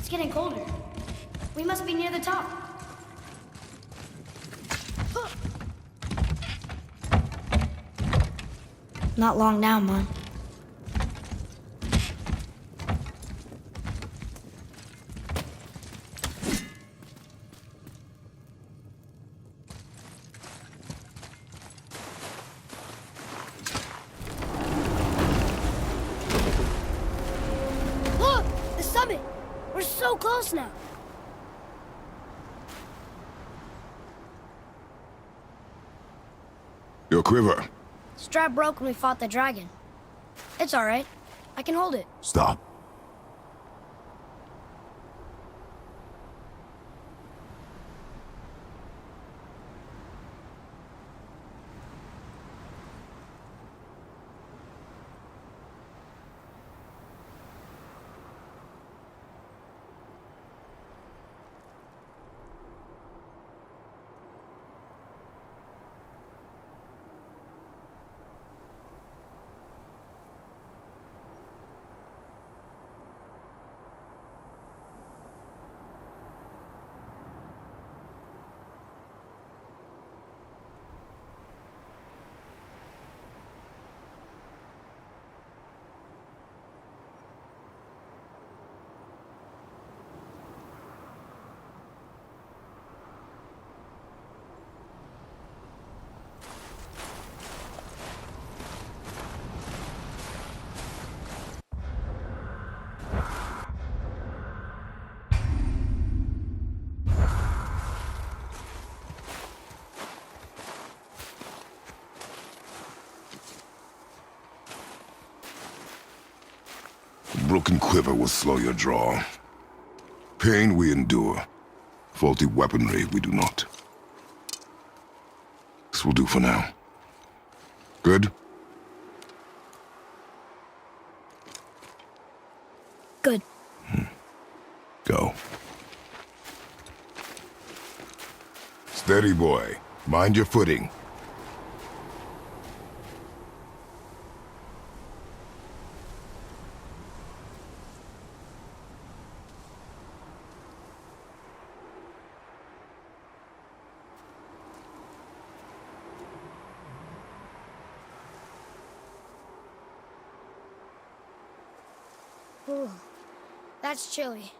It's getting colder. We must be near the top. Not long now, Mom. Look! The summit! We're so close now! Your quiver. Strap broke when we fought the dragon. It's alright. I can hold it. Stop. Broken quiver will slow your draw. Pain we endure. Faulty weaponry we do not. This will do for now. Good? Good. Go. Steady, boy. Mind your footing. Ooh, that's chilly.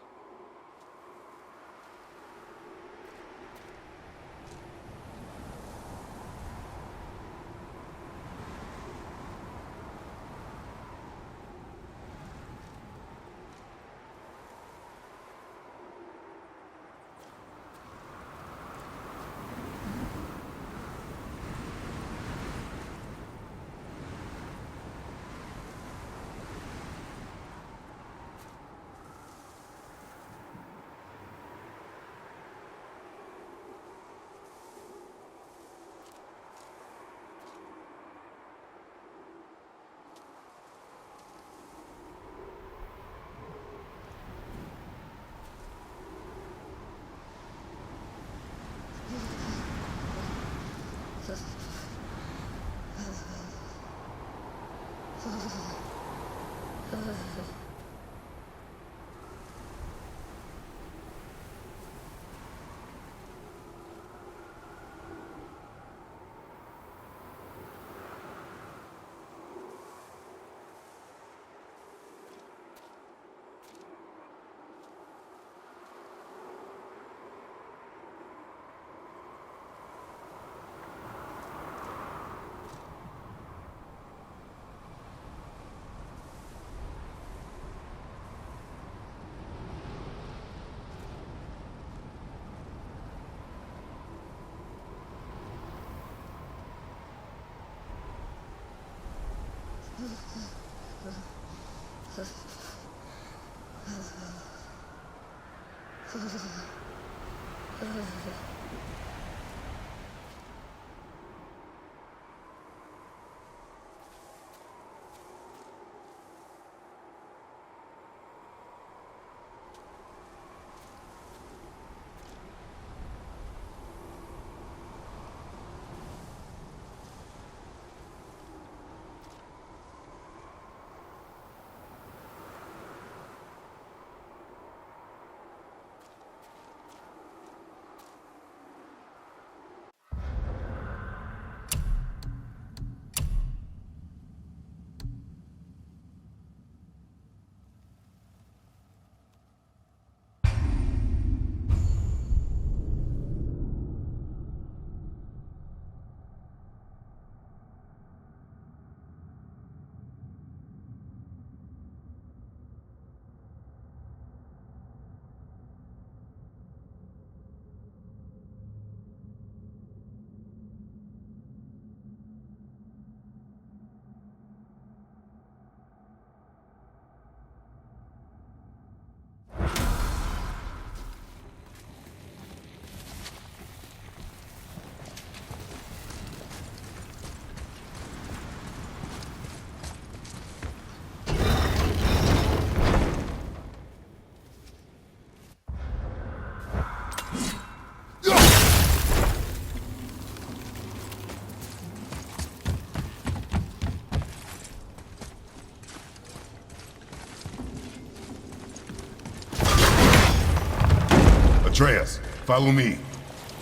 Atreus, follow me.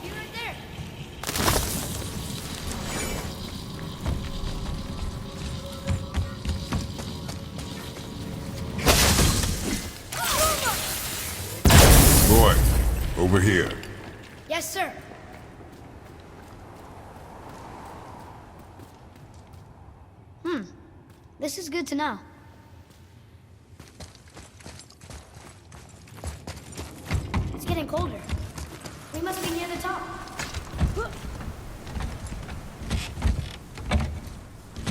Be right there. Boy, over here. Yes, sir. This is good to know. It's getting colder. We must be near the top.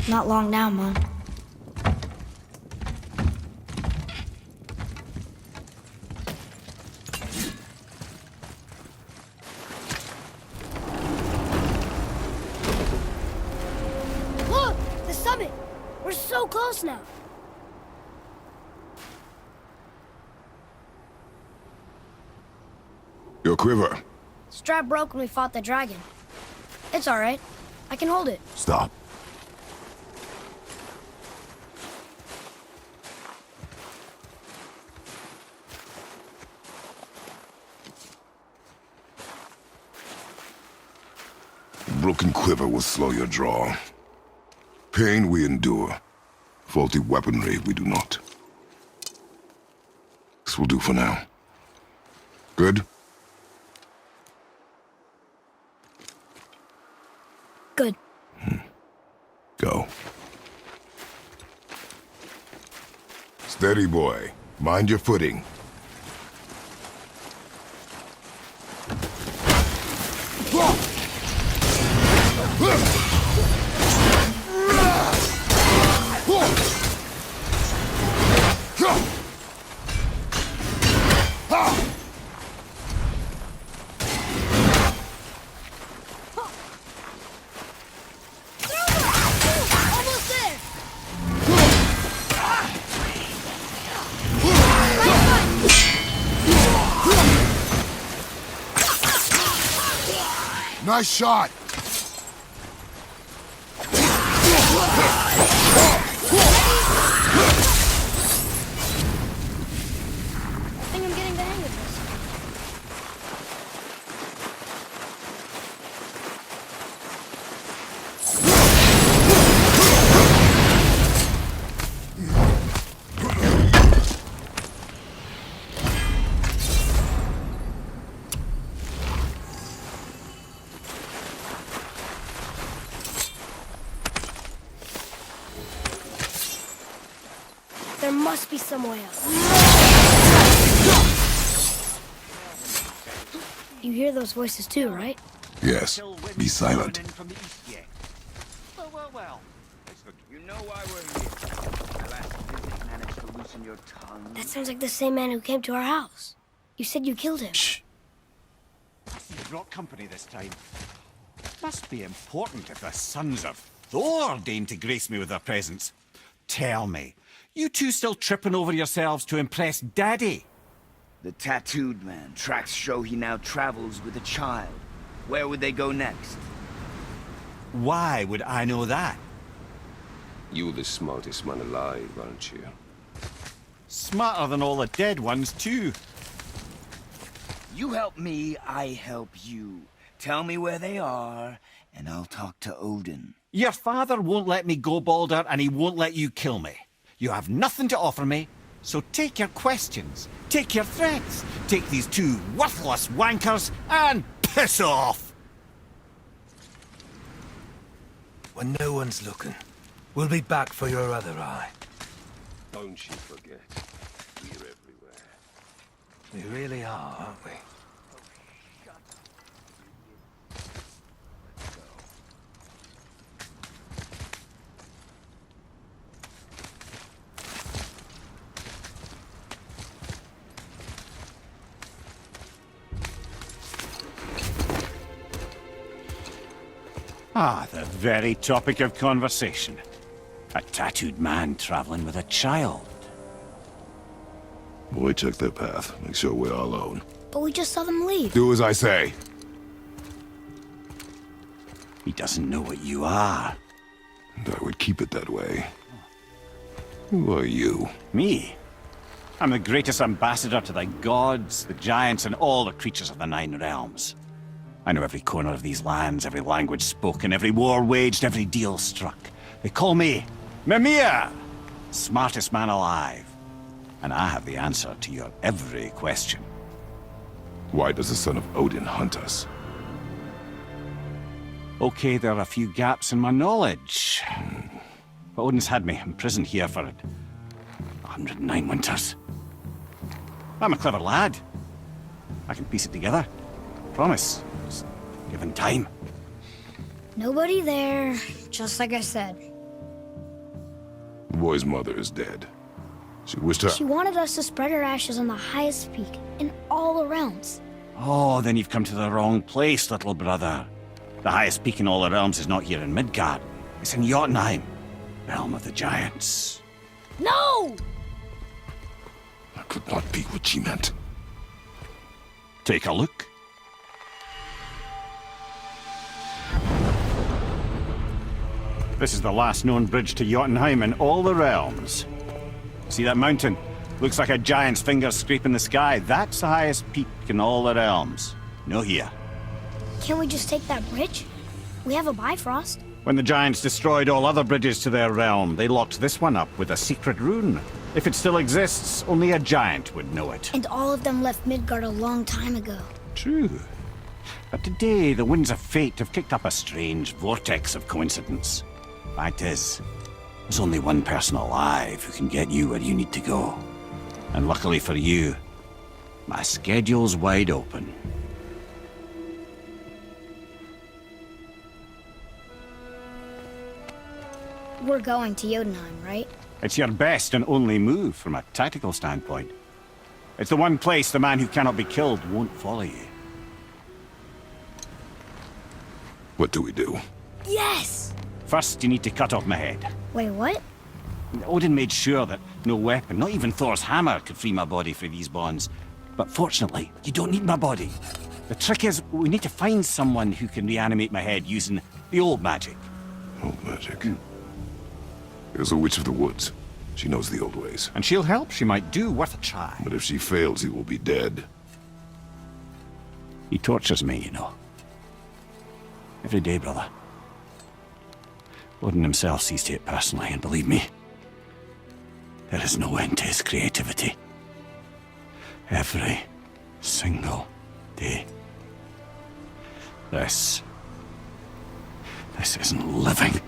Not long now, Mom. Look! The summit! We're so close now. Your quiver. Strap broke when we fought the dragon. It's all right. I can hold it. Stop. Broken quiver will slow your draw. Pain we endure. Faulty weaponry we do not. This will do for now. Good? Good. Go. Steady, boy. Mind your footing. Almost there! Nice shot! I think I'm getting the hang of this. There must be some way out. You hear those voices too, right? Yes. Be silent. Well. You know why we're here. My last visit managed to loosen your tongue. That sounds like the same man who came to our house. You said you killed him. Shh. You brought company this time. Must be important if the sons of Thor deign to grace me with their presence. Tell me, you two still tripping over yourselves to impress Daddy? The tattooed man. Tracks show he now travels with a child. Where would they go next? Why would I know that? You're the smartest man alive, aren't you? Smarter than all the dead ones, too. You help me, I help you. Tell me where they are, and I'll talk to Odin. Your father won't let me go, Balder, and he won't let you kill me. You have nothing to offer me, so take your questions, take your threats, take these two worthless wankers, and piss off! When no one's looking, we'll be back for your other eye. Don't you forget, we're everywhere. We really are, aren't we? Ah, the very topic of conversation. A tattooed man traveling with a child. Boy, check their path. Make sure we're all alone. But we just saw them leave. Do as I say. He doesn't know what you are. And I would keep it that way. Who are you? Me? I'm the greatest ambassador to the gods, the giants, and all the creatures of the Nine Realms. I know every corner of these lands, every language spoken, every war waged, every deal struck. They call me Mimir, smartest man alive. And I have the answer to your every question. Why does the son of Odin hunt us? Okay, there are a few gaps in my knowledge. But Odin's had me imprisoned here for 109 winters. I'm a clever lad. I can piece it together. Promise. Just given time. Nobody there, just like I said. The boy's mother is dead. She wished her... She wanted us to spread her ashes on the highest peak in all the realms. Oh, then you've come to the wrong place, little brother. The highest peak in all the realms is not here in Midgard. It's in Jotunheim, realm of the giants. No! That could not be what she meant. Take a look. This is the last known bridge to Jotunheim in all the realms. See that mountain? Looks like a giant's finger scraping the sky. That's the highest peak in all the realms. No here. Can't we just take that bridge? We have a Bifrost. When the giants destroyed all other bridges to their realm, they locked this one up with a secret rune. If it still exists, only a giant would know it. And all of them left Midgard a long time ago. True. But today, the winds of fate have kicked up a strange vortex of coincidence. Fact is, there's only one person alive who can get you where you need to go. And luckily for you, my schedule's wide open. We're going to Jotunheim, right? It's your best and only move from a tactical standpoint. It's the one place the man who cannot be killed won't follow you. What do we do? Yes! First, you need to cut off my head. Wait, what? Odin made sure that no weapon, not even Thor's hammer, could free my body from these bonds. But fortunately, you don't need my body. The trick is, we need to find someone who can reanimate my head using the old magic. Old magic. There's a witch of the woods. She knows the old ways. And she'll help, she might do, worth a try. But if she fails, he will be dead. He tortures me, you know. Every day, brother. Odin himself sees to it personally, and believe me, there is no end to his creativity. Every single day. This isn't living.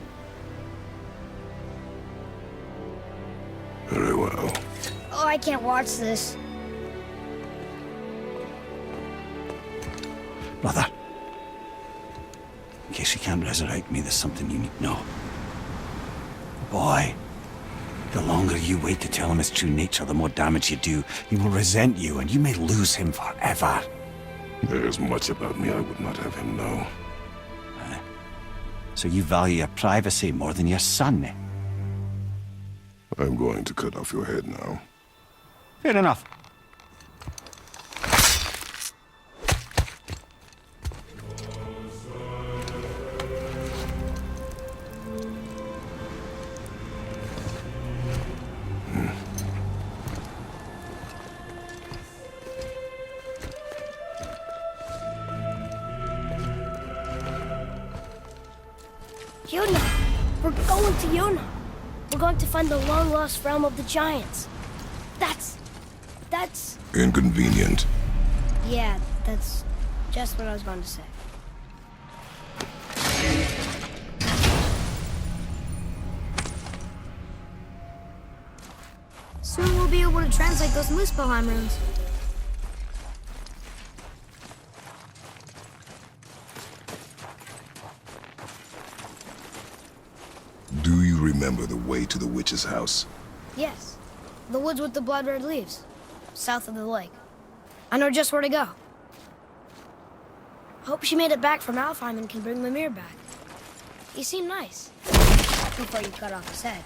Very well. Oh, I can't watch this. Brother, in case you can't resurrect me, there's something you need to know. Boy, the longer you wait to tell him his true nature, the more damage you do. He will resent you, and you may lose him forever. There's much about me I would not have him know. So you value your privacy more than your son, eh? I'm going to cut off your head now. Fair enough. Yona! We're going to Yona! We're going to find the long-lost realm of the giants. That's... Inconvenient. Yeah, that's just what I was going to say. Soon we'll be able to translate those Muspelheim runes. Do you remember the way to the witch's house? Yes. The woods with the blood-red leaves. South of the lake. I know just where to go. Hope she made it back from Alfheim and can bring Mimir back. He seemed nice. Before you cut off his head.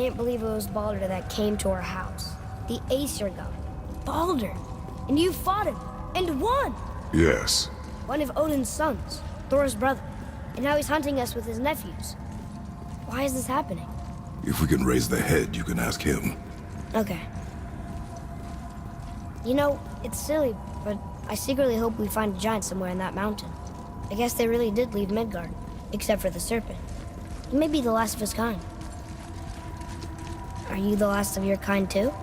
can't believe it was Baldur that came to our house. The Aesir god. Baldur. And you fought him. And won! Yes. One of Odin's sons. Thor's brother. And now he's hunting us with his nephews. Why is this happening? If we can raise the head, you can ask him. Okay. You know, it's silly, but I secretly hope we find a giant somewhere in that mountain. I guess they really did leave Midgard, except for the serpent. He may be the last of his kind. Are you the last of your kind too?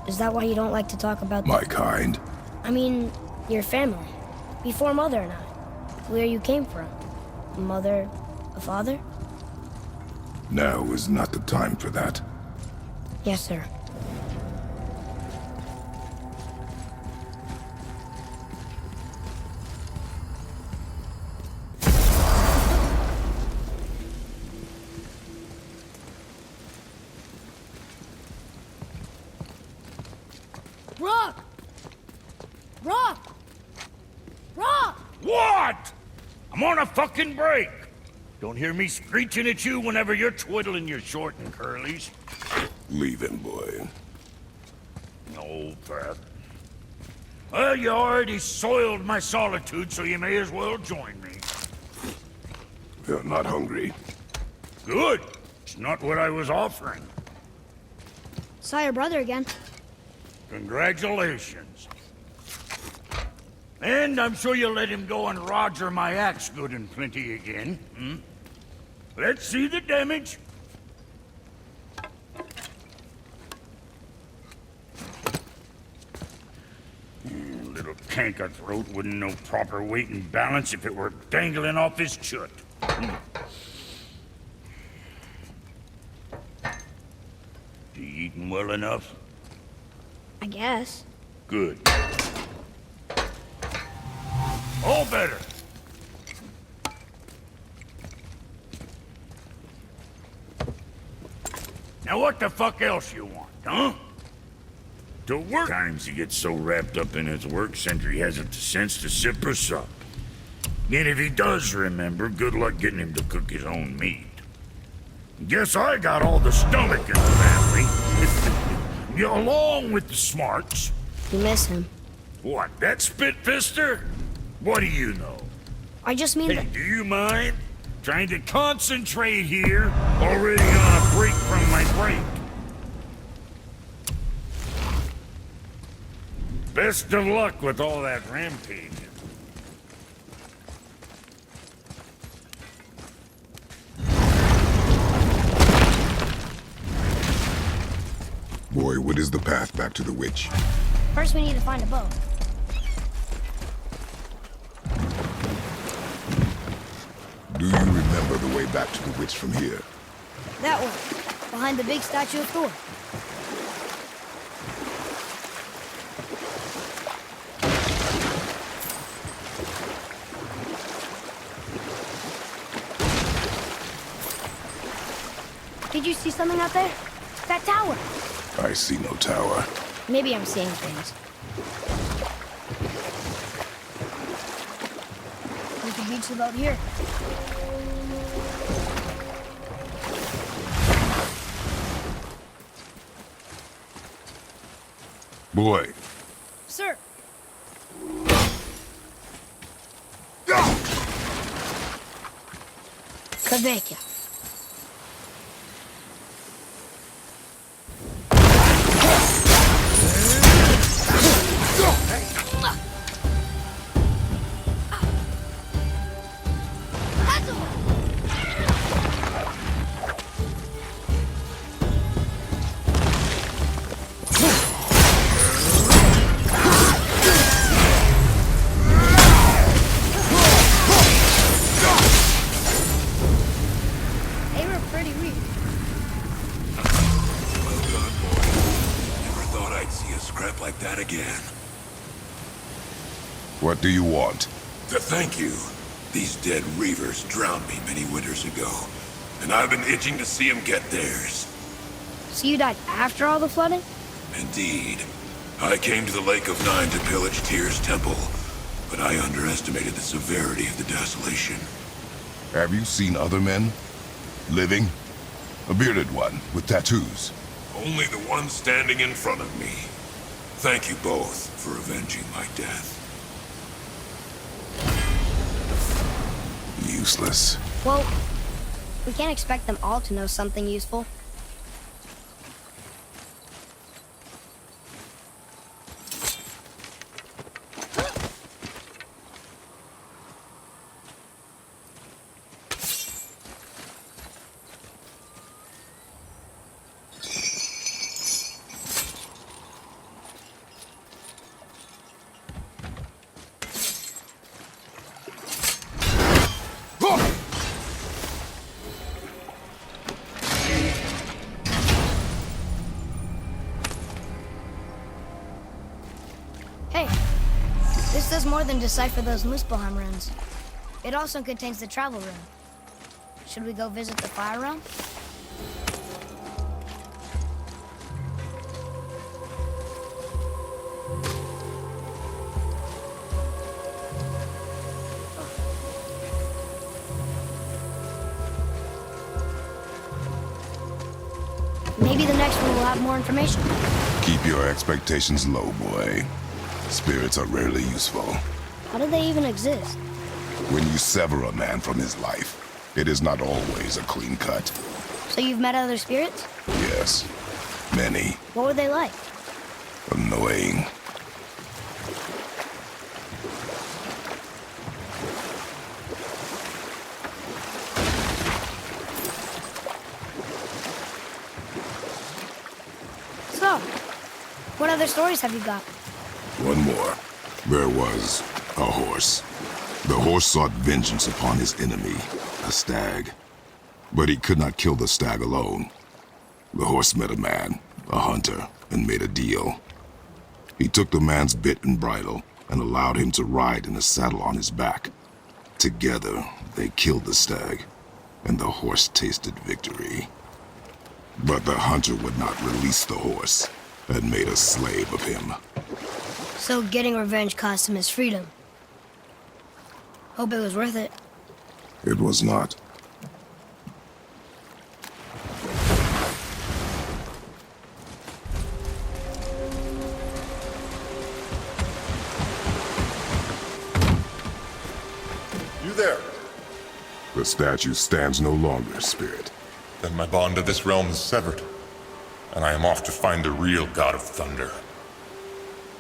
Is that why you don't like to talk about My kind? I mean, your family. Before Mother and I. Where you came from. A mother, a father? Now is not the time for that. Yes, sir. Rock! Rock! Rock! What? I'm on a fucking break. Don't hear me screeching at you whenever you're twiddling your short and curlies. Leave him, boy. No, Pat. Well, you already soiled my solitude, so you may as well join me. You're not hungry. Good. It's not what I was offering. Saw your brother again. Congratulations. And I'm sure you'll let him go and roger my axe good and plenty again, hmm? Let's see the damage. Little canker throat wouldn't know proper weight and balance if it were dangling off his chut. You eating well enough? I guess. Good. All better. Now what the fuck else you want, huh? To work. Times he gets so wrapped up in his work, Sentry hasn't the sense to sip or sup. And if he does remember, good luck getting him to cook his own meat. Guess I got all the stomach in the family. You along with the smarts. You miss him. What, that spit-fister? What do you know? I just mean Hey, that... do you mind? Trying to concentrate here. Already on a break from my break. Best of luck with all that rampage. Boy, what is the path back to the witch? First we need to find a boat. Do you remember the way back to the witch from here? That one. Behind the big statue of Thor. Did you see something out there? That tower. I see no tower. Maybe I'm seeing things. We can beach the boat here. Boy. Sir. Kaveka. What do you want? To thank you. These dead reavers drowned me many winters ago, and I've been itching to see them get theirs. So you died after all the flooding? Indeed. I came to the Lake of Nine to pillage Tyr's temple, but I underestimated the severity of the desolation. Have you seen other men? Living? A bearded one with tattoos. Only the one standing in front of me. Thank you both for avenging my death. Useless. Well, we can't expect them all to know something useful. Hey, this does more than decipher those Muspelheim runes. It also contains the travel rune. Should we go visit the fire realm? Maybe the next one will have more information. Keep your expectations low, boy. Spirits are rarely useful. How do they even exist? When you sever a man from his life, it is not always a clean cut. So you've met other spirits? Yes, many. What were they like? Annoying. So, what other stories have you got? One more. There was a horse. The horse sought vengeance upon his enemy, a stag. But he could not kill the stag alone. The horse met a man, a hunter, and made a deal. He took the man's bit and bridle and allowed him to ride in a saddle on his back. Together, they killed the stag, and the horse tasted victory. But the hunter would not release the horse and made a slave of him. So getting revenge cost him his freedom. Hope it was worth it. It was not. You there? The statue stands no longer, Spirit. Then my bond to this realm is severed, and I am off to find the real God of Thunder.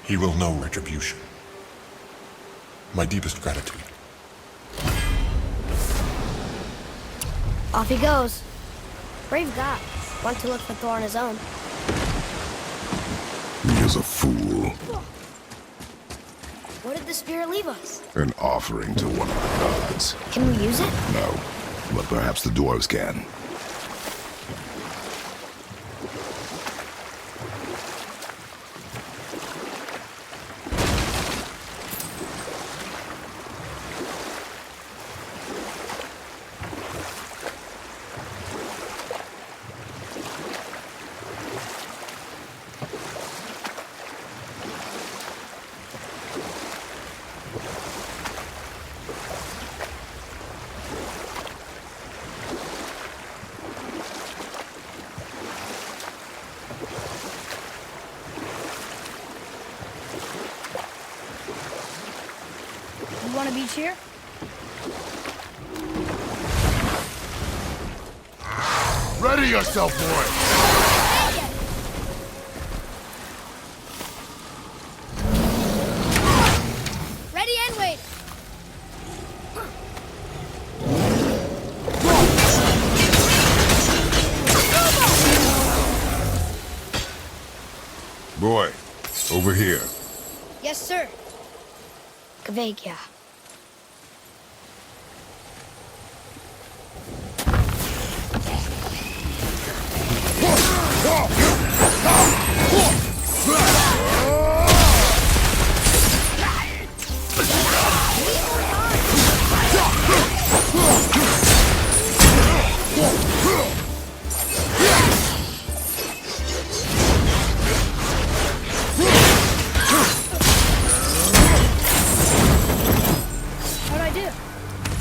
He will know retribution. My deepest gratitude. Off he goes. Brave guy. Want to look for Thor on his own. He is a fool. What did the spirit leave us? An offering to one of the gods. Can we use it? No, but perhaps the dwarves can. You want a beach here? Ready yourself, boy! Ready and wait. Boy, over here. Yes, sir. Kvekia. What'd I do?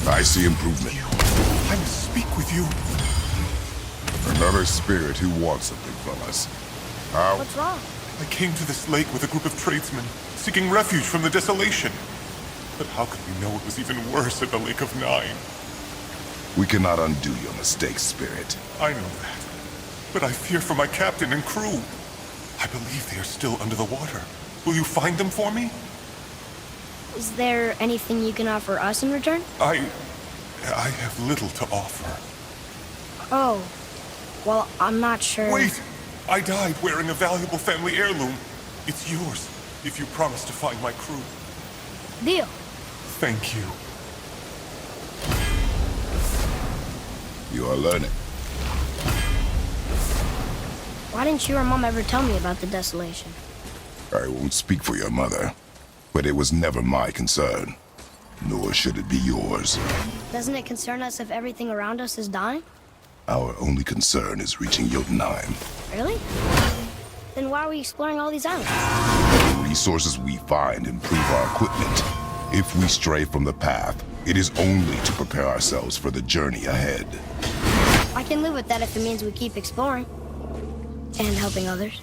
I see improvement. I must speak with you. Another spirit who wants something from us. How? What's wrong? I came to this lake with a group of tradesmen, seeking refuge from the desolation. But how could we know it was even worse at the Lake of Nine? We cannot undo your mistakes, Spirit. I know that. But I fear for my captain and crew. I believe they are still under the water. Will you find them for me? Is there anything you can offer us in return? I have little to offer. Oh, well, I'm not sure. Wait! I died wearing a valuable family heirloom. It's yours, if you promise to find my crew. Deal. Thank you. You are learning. Why didn't you or Mom ever tell me about the desolation? I won't speak for your mother, but it was never my concern. Nor should it be yours. Doesn't it concern us if everything around us is dying? Our only concern is reaching Jotunheim. Really? Then why are we exploring all these islands? The resources we find improve our equipment. If we stray from the path, it is only to prepare ourselves for the journey ahead. I can live with that if it means we keep exploring. And helping others.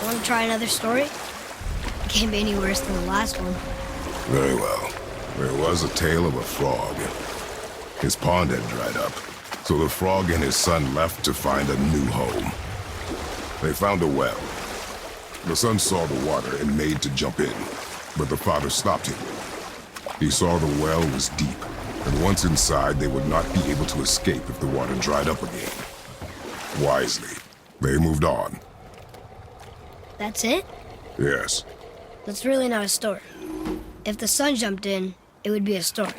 Want to try another story? Can't be any worse than the last one. Very well. There was a tale of a frog. His pond had dried up, so the frog and his son left to find a new home. They found a well. The son saw the water and made to jump in, but the father stopped him. He saw the well was deep, and once inside, they would not be able to escape if the water dried up again. Wisely, they moved on. That's it? Yes. That's really not a story. If the son jumped in, it would be a story.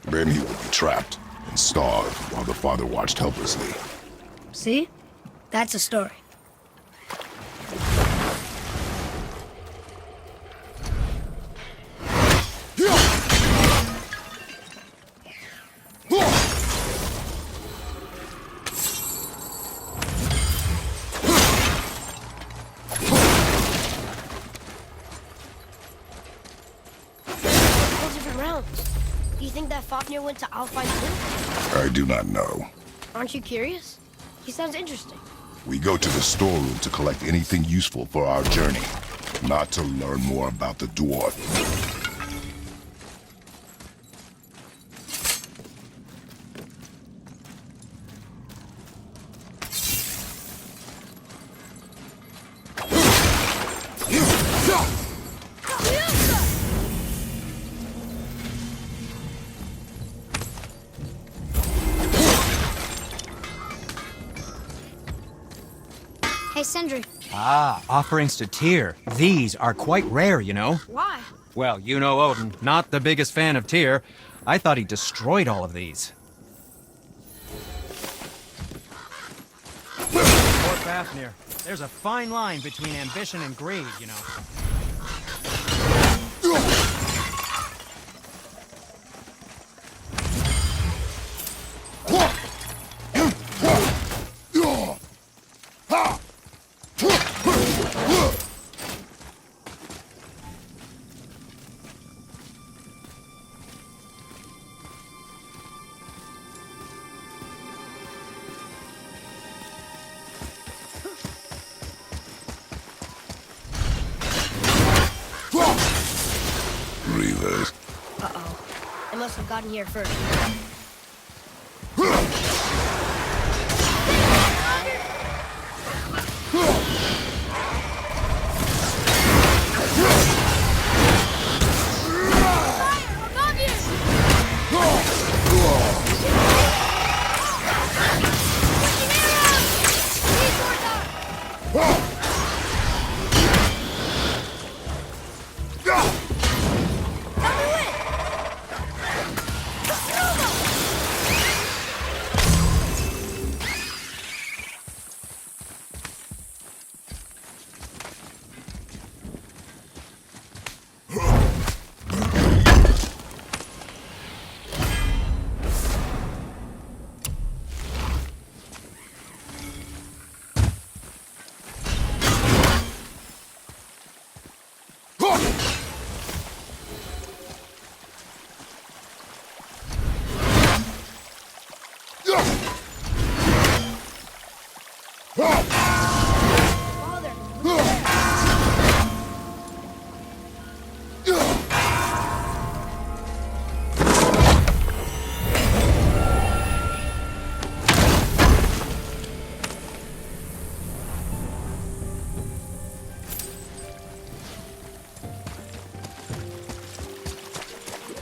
Then he would be trapped and starve while the father watched helplessly. See? That's a story. Do you think that Fafnir went to Alfheim too? I do not know. Aren't you curious? He sounds interesting. We go to the storeroom to collect anything useful for our journey, not to learn more about the dwarf. Sindri. Ah, offerings to Tyr. These are quite rare, you know. Why? Well, you know Odin, not the biggest fan of Tyr. I thought he destroyed all of these. Poor Fafnir. There's a fine line between ambition and greed, you know. Reavers. Uh-oh. I must have gotten here first.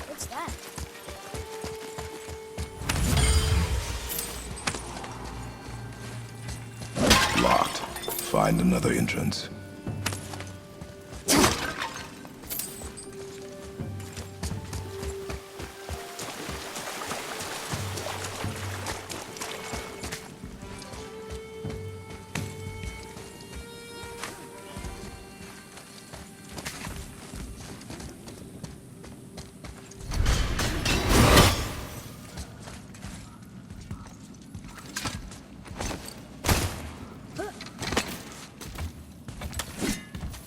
What's that? Locked. Find another entrance.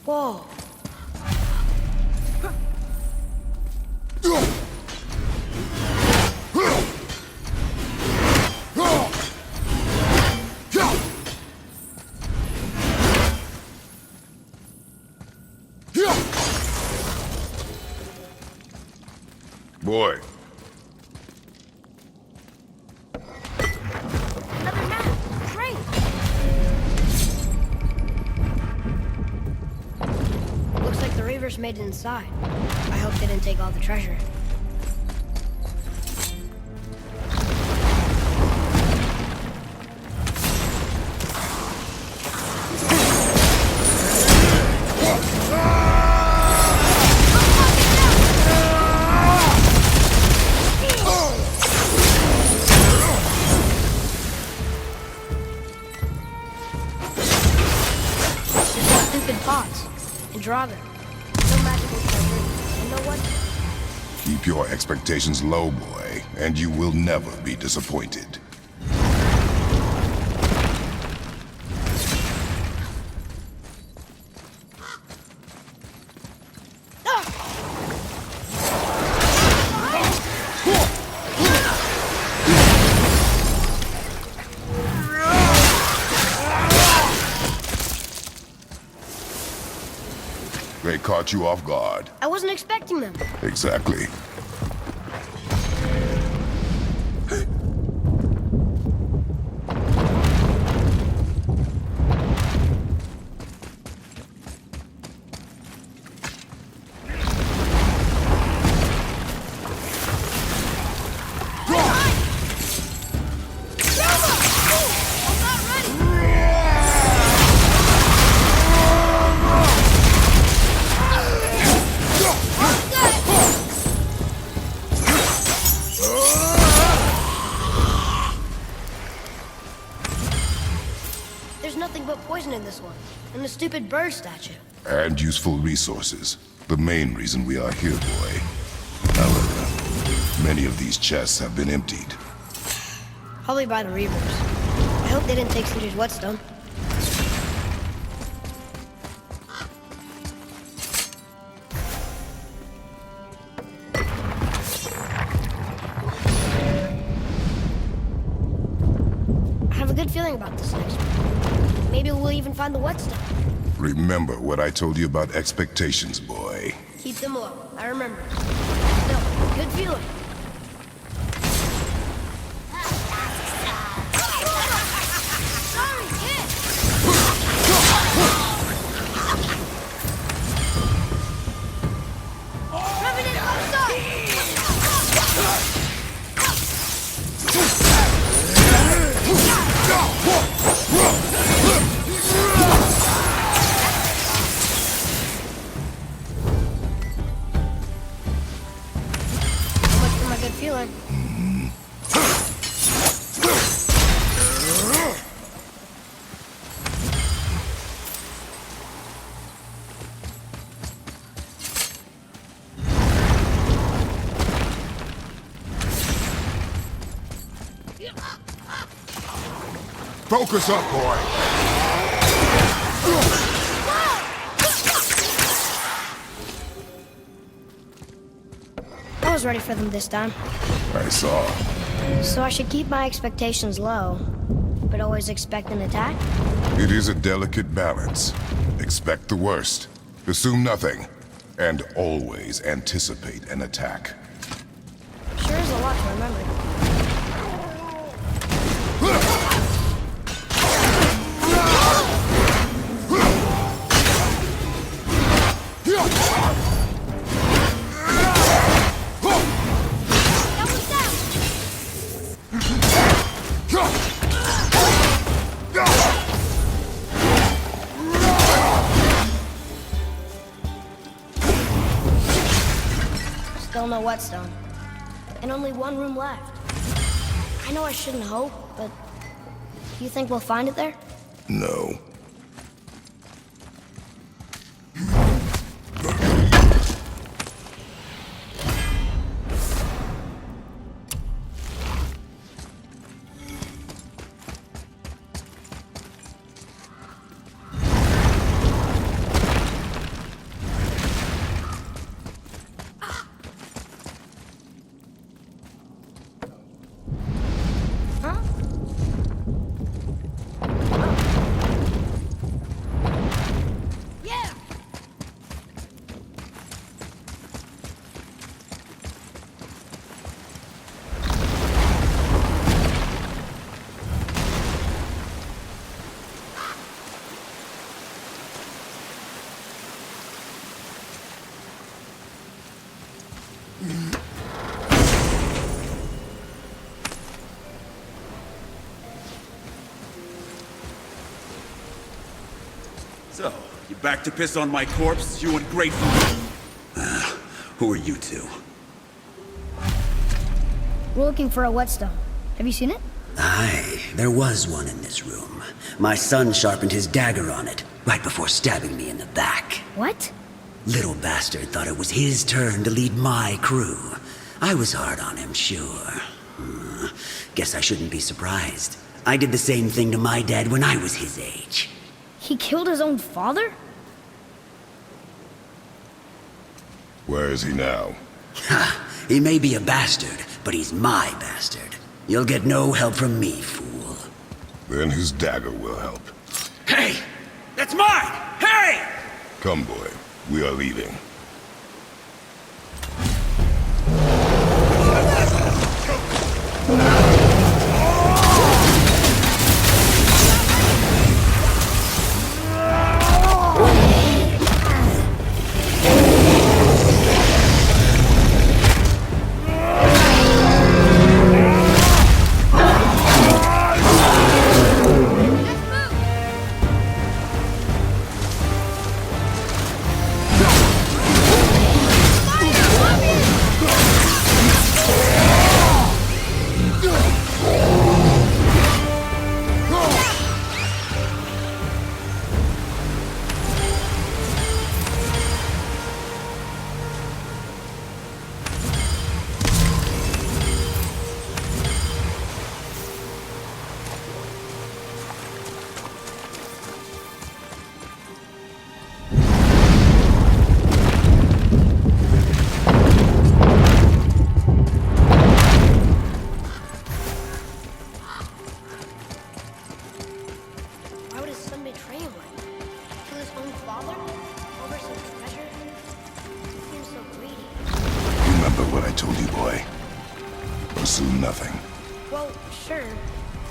Whoa. Boy. Another map. Great. Looks like the Reavers made it inside. I hope they didn't take all the treasure. Stupid pots and Draugr. No magical treasure and no one. Keep your expectations low, boy, and you will never be disappointed. They caught you off guard. I wasn't expecting them. Exactly. in this one, and the stupid bird statue. And useful resources. The main reason we are here, boy. However, many of these chests have been emptied. Probably by the Reavers. I hope they didn't take Cinder's whetstone. I have a good feeling about this next one. Maybe we'll even find the whetstone. Remember what I told you about expectations, boy. Keep them low. I remember. Still, good feeling. Sorry, kid. Revenant, much for my good feeling. Focus up, boy! I was ready for them this time. I saw. So I should keep my expectations low, but always expect an attack? It is a delicate balance. Expect the worst, assume nothing, and always anticipate an attack. Sure is a lot to remember. Still no whetstone. And only one room left. I know I shouldn't hope, but do you think we'll find it there? No. Huh? Yeah! So, you back to piss on my corpse, you ungrateful? Who are you two? We're looking for a whetstone. Have you seen it? Aye, there was one in this room. My son sharpened his dagger on it, right before stabbing me in the back. What? Little bastard thought it was his turn to lead my crew. I was hard on him, sure. Guess I shouldn't be surprised. I did the same thing to my dad when I was his age. He killed his own father? Where is he now? Ha! He may be a bastard, but he's my bastard. You'll get no help from me, fool. Then his dagger will help. Hey! That's mine! Hey! Come, boy. We are leaving. remember what I told you, boy? Assume nothing. Well, sure.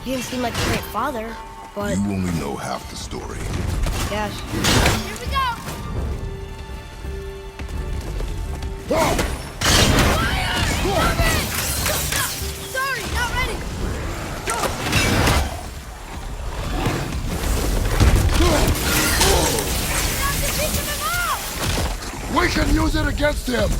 You didn't seem like a great father, but... You only know half the story. Gosh. Here we go! Fire! Moving! Sorry, not ready! We can use it against him!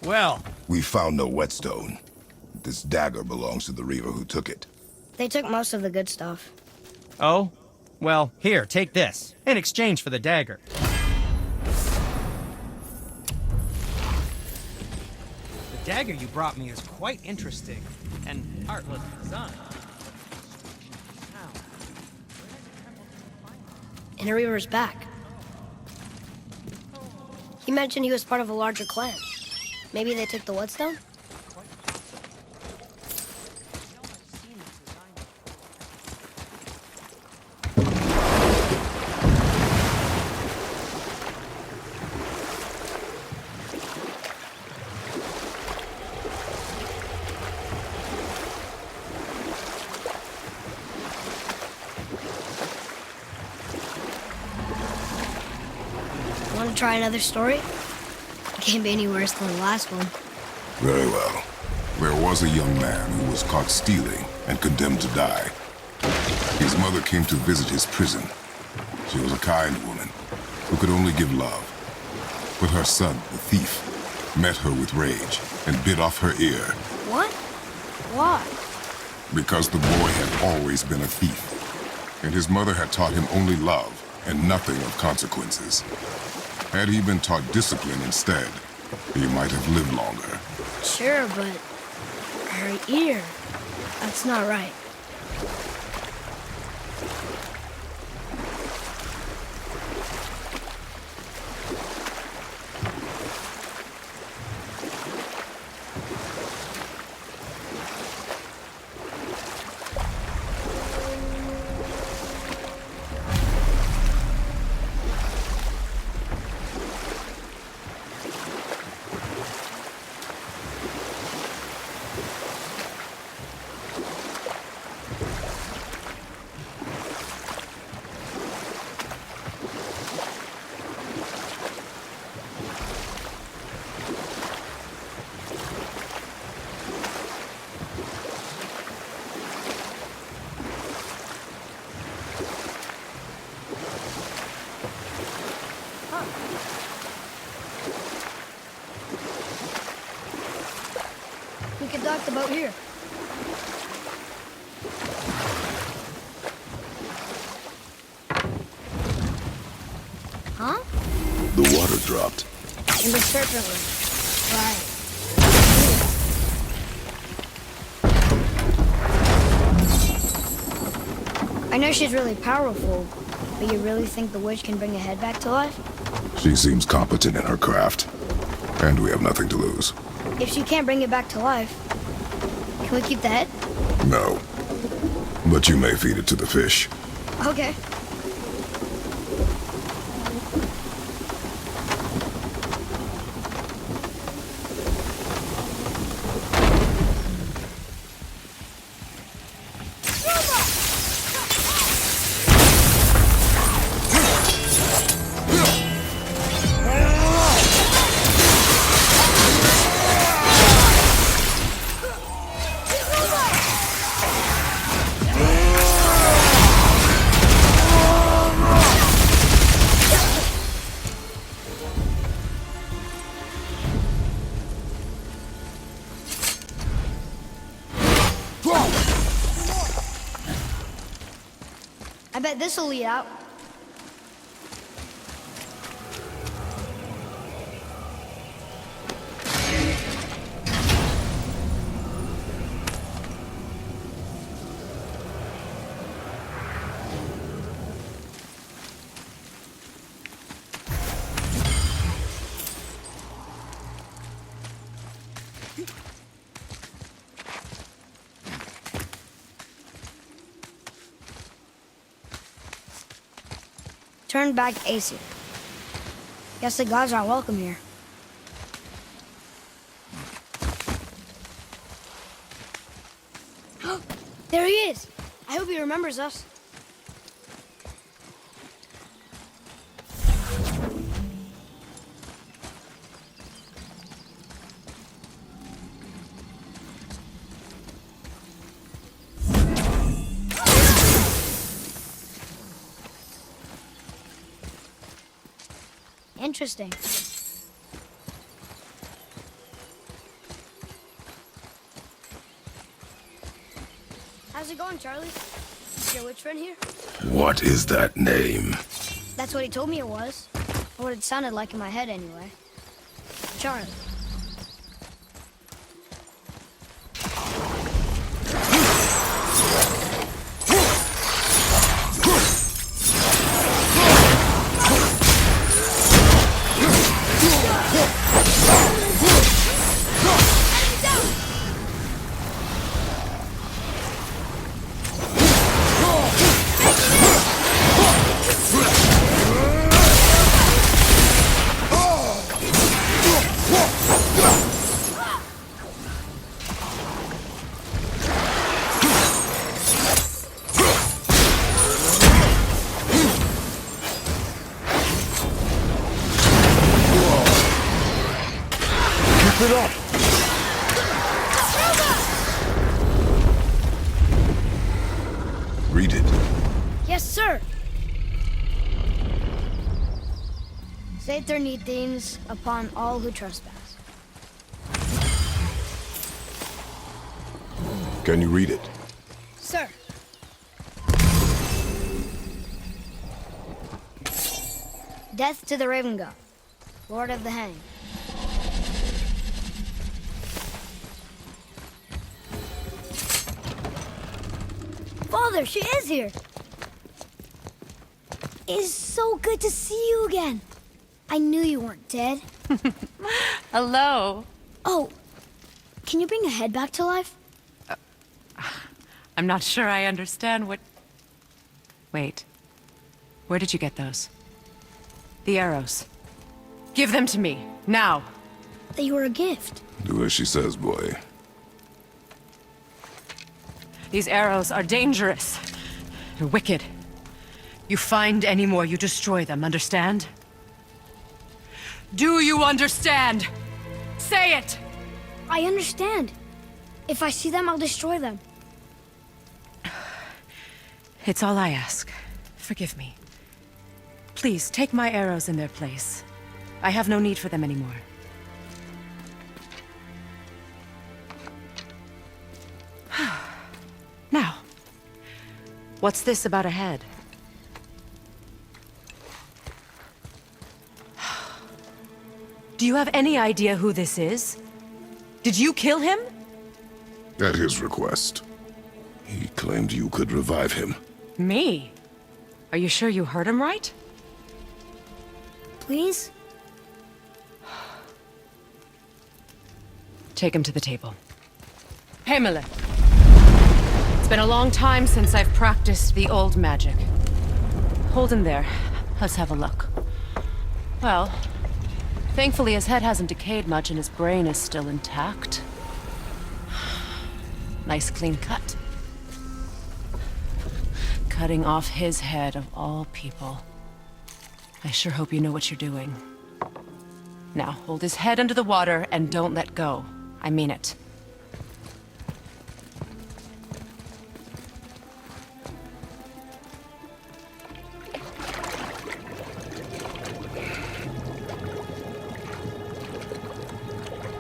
Well, We found no whetstone. This dagger belongs to the reaver who took it. They took most of the good stuff. oh? Well, here, take this. In exchange for the dagger. The dagger you brought me is quite interesting and artless design. In a reaver's back. He mentioned he was part of a larger clan. Maybe they took the whetstone? Want to try another story? It can't be any worse than the last one. Very well. There was a young man who was caught stealing and condemned to die. His mother came to visit his prison. She was a kind woman who could only give love. But her son, the thief, met her with rage and bit off her ear. What? Why? Because the boy had always been a thief, and his mother had taught him only love and nothing of consequences. Had he been taught discipline instead, he might have lived longer. Sure, but her ear, that's not right. We could dock the boat here. Huh? The water dropped. In the serpent room. Right. I know she's really powerful, but you really think the witch can bring a head back to life? She seems competent in her craft, and we have nothing to lose. If she can't bring it back to life, can we keep the head? No. But you may feed it to the fish. Okay. bet this'll lead out. Turned back Aesir. Guess the gods aren't welcome here. There he is! I hope he remembers us. Interesting. How's it going, Charlie? Is your witch friend here? What is that name? That's what he told me it was. Or what it sounded like in my head, anyway. Charlie. Read it. Yes, sir. Saith things upon all who trespass. Can you read it? Sir. Death to the Raven God, Lord of the Hang. Father, she is here! It is so good to see you again. I knew you weren't dead. Hello. Oh, can you bring a head back to life? I'm not sure I understand what... Wait. Where did you get those? The arrows. Give them to me, now. They were a gift. Do as she says, boy. These arrows are dangerous. They're wicked. You find any more, you destroy them, understand? Do you understand? Say it! I understand. If I see them, I'll destroy them. It's all I ask. Forgive me. Please, take my arrows in their place. I have no need for them anymore. Now, what's this about a head? Do you have any idea who this is? Did you kill him? At his request. He claimed you could revive him. Me? Are you sure you heard him right? Please? Take him to the table. Himmler! It's been a long time since I've practiced the old magic. Hold him there. Let's have a look. Well, thankfully his head hasn't decayed much and his brain is still intact. Nice clean cut. Cutting off his head of all people. I sure hope you know what you're doing. Now, hold his head under the water and don't let go. I mean it.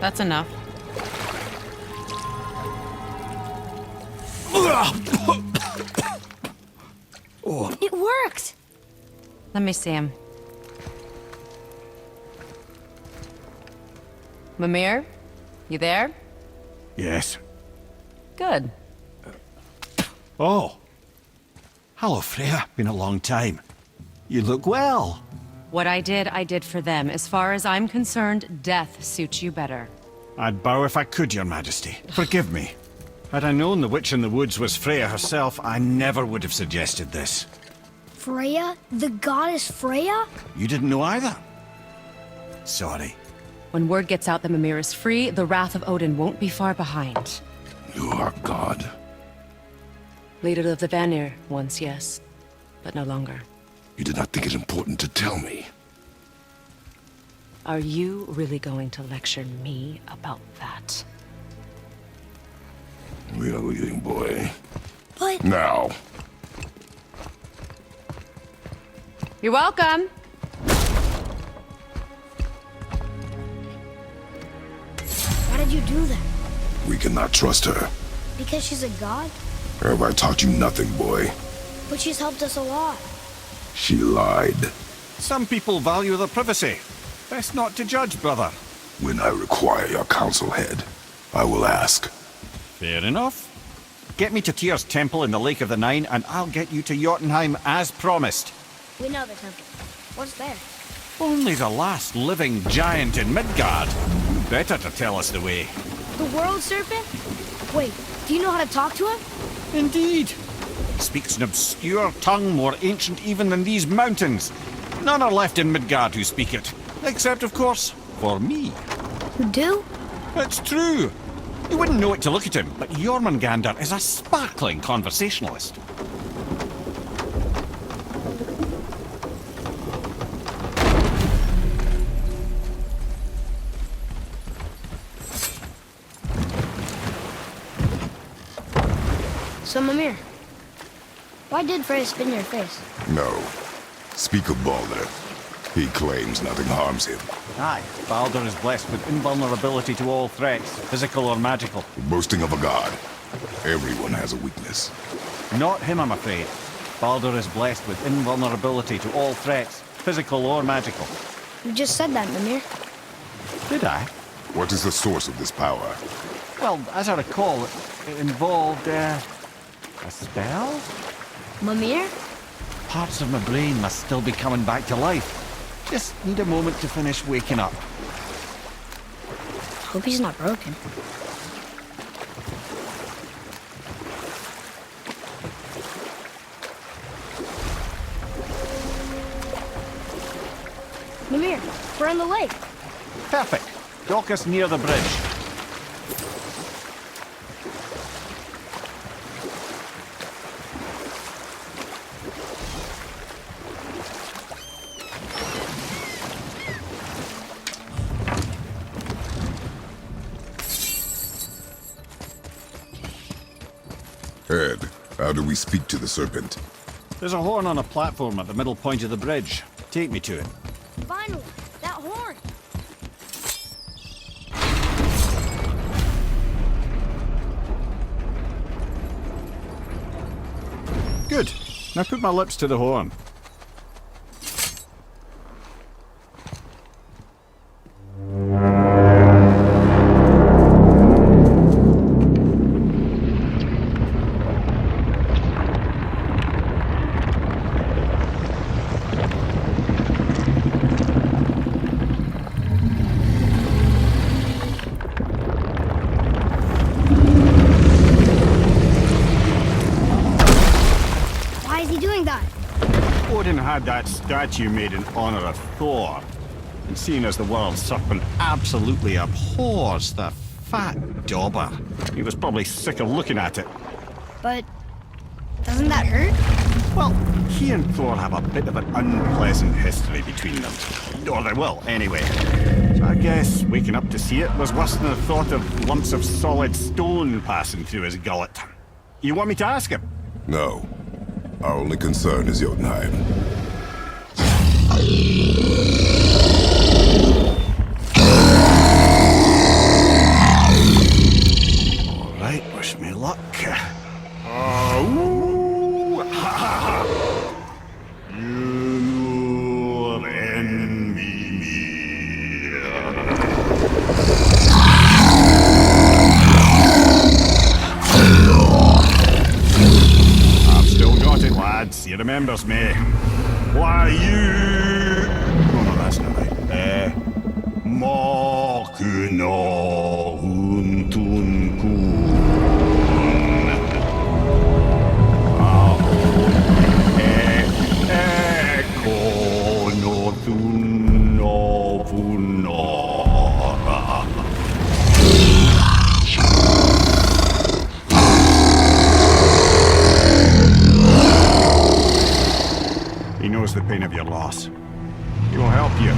That's enough. It Let me see him. Mimir? You there? Yes. Good. Oh. Hello, Freya. Been a long time. You look well. What I did for them. As far as I'm concerned, death suits you better. I'd bow if I could, Your Majesty. Forgive me. Had I known the witch in the woods was Freya herself, I never would have suggested this. Freya? The goddess Freya? You didn't know either? Sorry. When word gets out that Mimir is free, the wrath of Odin won't be far behind. You are God. Leader of the Vanir, once, yes. But no longer. You did not think it important to tell me. Are you really going to lecture me about that? We are leaving, boy. But... Now. You're welcome. Why did you do that? We cannot trust her. Because she's a god? Have I taught you nothing, boy? But she's helped us a lot. She lied. Some people value their privacy. Best not to judge, brother. When I require your council head, I will ask. Fair enough. Get me to Tyr's temple in the Lake of the Nine, and I'll get you to Jotunheim as promised. We know the temple. What's there? Only the last living giant in Midgard. You better to tell us the way. The world serpent? Wait, do you know how to talk to him? Indeed. He speaks an obscure tongue more ancient even than these mountains. None are left in Midgard who speak it. Except, of course, for me. You do? It's true. You wouldn't know it to look at him, but Jormungandr is a sparkling conversationalist. So, Mimir, why did Freya spit in your face? No. Speak of Baldur. He claims nothing harms him. Aye, Baldur is blessed with invulnerability to all threats, physical or magical. Boasting of a god. Everyone has a weakness. Not him, I'm afraid. Baldur is blessed with invulnerability to all threats, physical or magical. You just said that, Mimir. Did I? What is the source of this power? Well, as I recall, it involved, a spell? Mimir? Parts of my brain must still be coming back to life. Just need a moment to finish waking up. Hope he's not broken. Mimir, we're on the lake. Perfect. Dock us near the bridge. Ed, how do we speak to the serpent? There's a horn on a platform at the middle point of the bridge. Take me to it. Finally, that horn. Good. Now put my lips to the horn. Odin had that statue made in honor of Thor. And seeing as the world serpent absolutely abhors the fat dauber, he was probably sick of looking at it. But doesn't that hurt? Well, he and Thor have a bit of an unpleasant history between them. Or they will, anyway. So I guess waking up to see it was worse than the thought of lumps of solid stone passing through his gullet. You want me to ask him? No. Our only concern is Jotunheim. All right, wish me luck. You remembers me. Why you... Oh, no, that's not right. Mokuno Huntun Kun. Eko no Thun no Funora. He knows the pain of your loss. He will help you.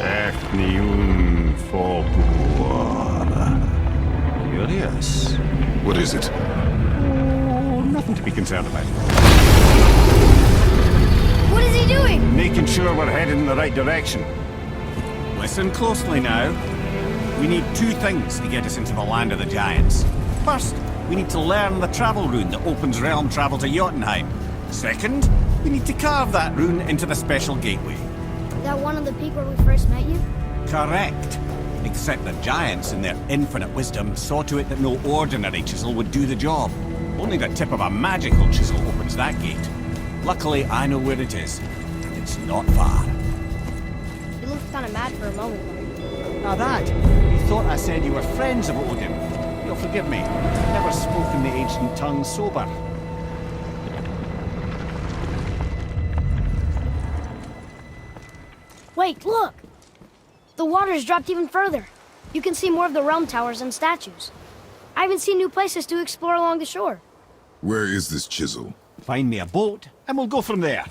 Ethniun Folkuar. Curious. What is it? Oh, nothing to be concerned about. What is he doing? Making sure we're headed in the right direction. Listen closely now. We need two things to get us into the land of the giants. First, we need to learn the travel rune that opens realm travel to Jotunheim. Second, we need to carve that rune into the special gateway. Is that one of the peak where we first met you? Correct. Except the giants, in their infinite wisdom, saw to it that no ordinary chisel would do the job. Only the tip of a magical chisel opens that gate. Luckily, I know where it is, and it's not far. You looked kind of mad for a moment there. Now that, you thought I said you were friends of Odin. You'll forgive me. I've never spoken the ancient tongue sober. Wait, look! The water's dropped even further. You can see more of the realm towers and statues. I even see new places to explore along the shore. Where is this chisel? Find me a boat, and we'll go from there.